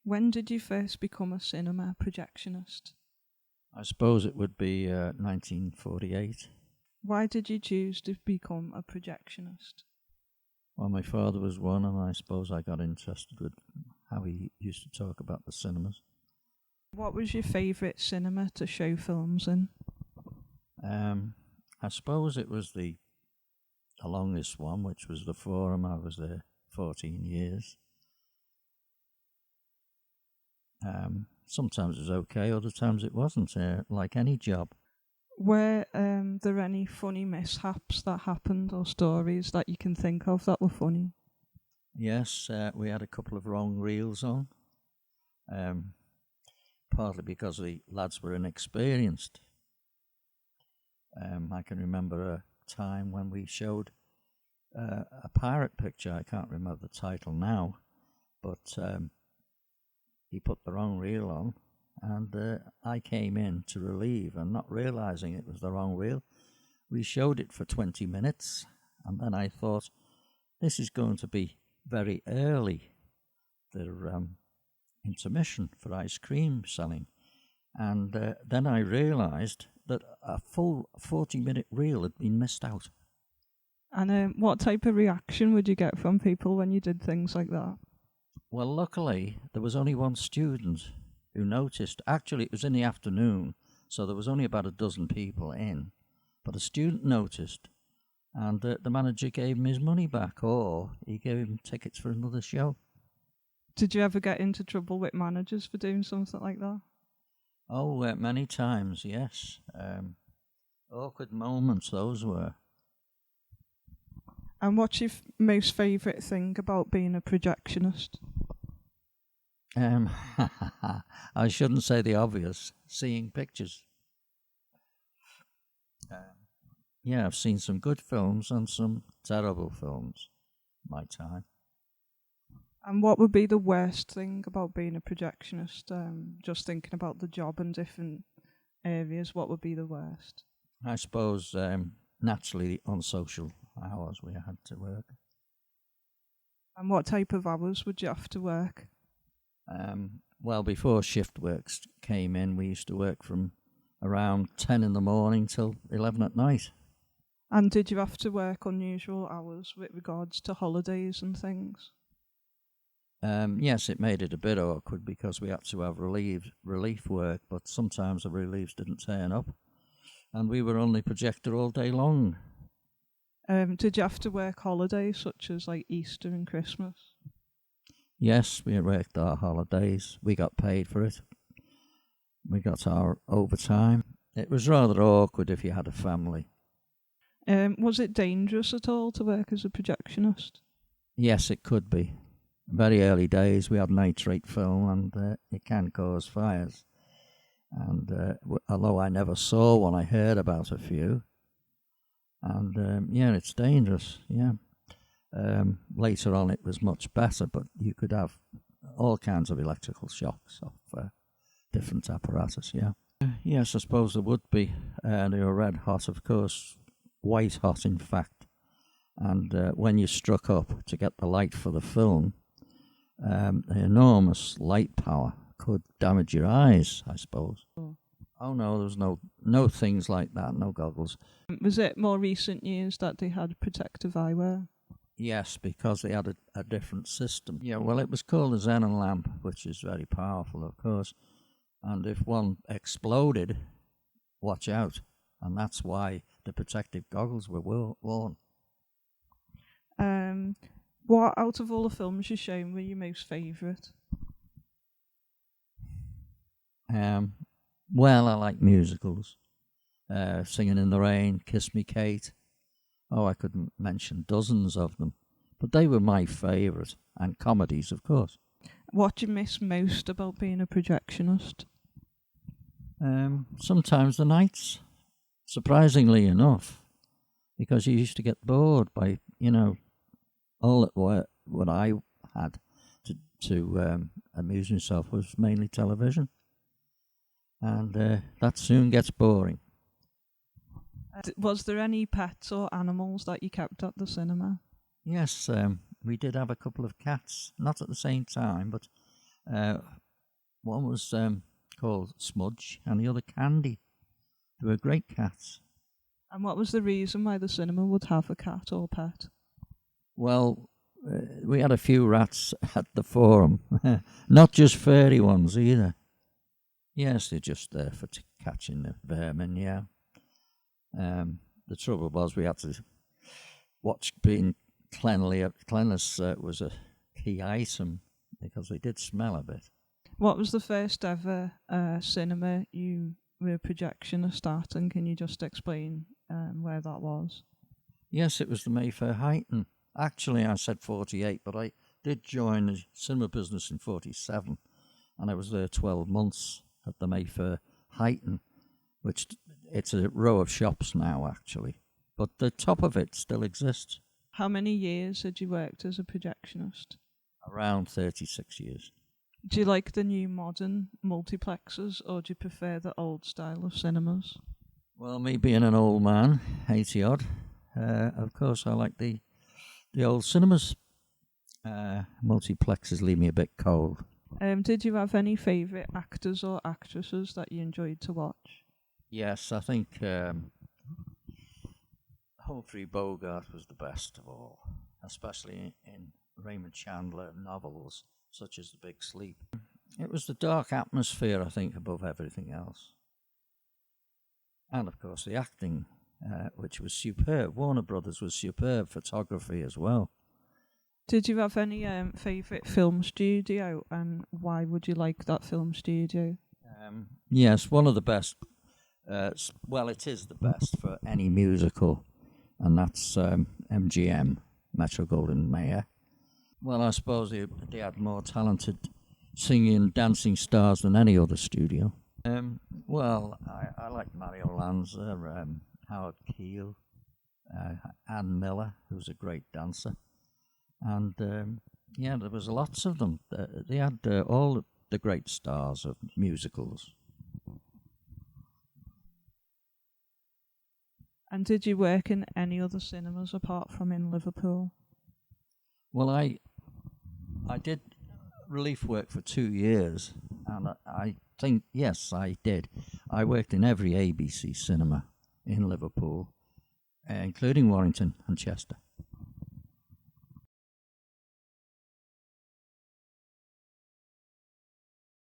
When did you first become a cinema projectionist? I suppose it would be 1948. Why did you choose to become a projectionist? Well, my father was one, and I suppose I got interested with how he used to talk about the cinemas. What was your favourite cinema to show films in? I suppose it was the longest one, which was the Forum. I was there 14 years. Sometimes it was okay, other times it wasn't, like any job. Were there any funny mishaps that happened or stories that you can think of that were funny? Yes, we had a couple of wrong reels on, partly because the lads were inexperienced. I can remember a time when we showed a pirate picture. I can't remember the title now, but he put the wrong reel on, and I came in to relieve, and not realising it was the wrong reel. We showed it for 20 minutes, and then I thought, this is going to be very early, the intermission for ice cream selling. And then I realised that a full 40-minute reel had been missed out. And what type of reaction would you get from people when you did things like that? Well, luckily, there was only one student who noticed. Actually, it was in the afternoon, so there was only about a dozen people in. But a student noticed, and the manager gave him his money back, or he gave him tickets for another show. Did you ever get into trouble with managers for doing something like that? Oh, many times, yes. Awkward moments, those were. And what's your most favourite thing about being a projectionist? I shouldn't say the obvious. Seeing pictures. Yeah, I've seen some good films and some terrible films in my time. And what would be the worst thing about being a projectionist? Just thinking about the job and different areas, what would be the worst? I suppose naturally unsocial hours we had to work. And what type of hours would you have to work? Well, before shift works came in, we used to work from around 10 in the morning till 11 at night. And did you have to work unusual hours with regards to holidays and things? Yes, it made it a bit awkward because we had to have relief work, but sometimes the reliefs didn't turn up, and we were on the projector all day long. Did you have to work holidays such as like Easter and Christmas? Yes, we worked our holidays. We got paid for it. We got our overtime. It was rather awkward if you had a family. Was it dangerous at all to work as a projectionist? Yes, it could be. Very early days, we had nitrate film, and it can cause fires. And although I never saw one, I heard about a few. And yeah, it's dangerous. Yeah. Later on, it was much better, but you could have all kinds of electrical shocks of different apparatus. Yeah. Yes, I suppose there would be. They were red hot, of course, white hot, in fact. And when you struck up to get the light for the film, the enormous light power could damage your eyes, I suppose. Oh no, there was no things like that, no goggles. Was it more recent years that they had protective eyewear? Yes, because they had a different system. Yeah, well, it was called a xenon lamp, which is very powerful, of course. And if one exploded, watch out. And that's why the protective goggles were worn. What out of all the films you've shown were your most favourite? Well, I like musicals. Singing in the Rain, Kiss Me Kate. Oh, I couldn't mention dozens of them. But they were my favourite. And comedies, of course. What do you miss most about being a projectionist? Sometimes the nights, surprisingly enough. Because you used to get bored by, all that what I had to amuse myself was mainly television. And that soon gets boring. Was there any pets or animals that you kept at the cinema? Yes, we did have a couple of cats, not at the same time, but One was called Smudge, and the other Candy. They were great cats. And what was the reason why the cinema would have a cat or pet? Well, we had a few rats at the Forum, not just furry ones either. Yes, they're just there for catching the vermin, yeah. The trouble was we had to watch being cleanliness was a key item because they did smell a bit. What was the first ever cinema you were a projectionist at, and can you just explain where that was? Yes, it was the Mayfair Huyton. Actually, I said 48, but I did join the cinema business in 47, and I was there 12 months at the Mayfair Huyton, which it's a row of shops now, actually. But the top of it still exists. How many years had you worked as a projectionist? Around 36 years. Do you like the new modern multiplexes, or do you prefer the old style of cinemas? Well, me being an old man, 80 odd, of course I like the old cinemas. Multiplexes leave me a bit cold. Did you have any favourite actors or actresses that you enjoyed to watch? Yes, I think Humphrey Bogart was the best of all, especially in Raymond Chandler novels such as The Big Sleep. It was the dark atmosphere, I think, above everything else. And of course the acting, which was superb. Warner Brothers was superb photography as well. Did you have any favourite film studio, and why would you like that film studio? Yes, one of the best. Well, it is the best for any musical, and that's MGM, Metro Goldwyn Mayer. Well, I suppose they had more talented singing and dancing stars than any other studio. Well, I like Mario Lanza, Howard Keel, Ann Miller, who was a great dancer. And yeah, there was lots of them. They had all the great stars of musicals. And did you work in any other cinemas apart from in Liverpool? Well, I did relief work for 2 years, and I think, yes, I did. I worked in every ABC cinema in Liverpool, including Warrington and Chester.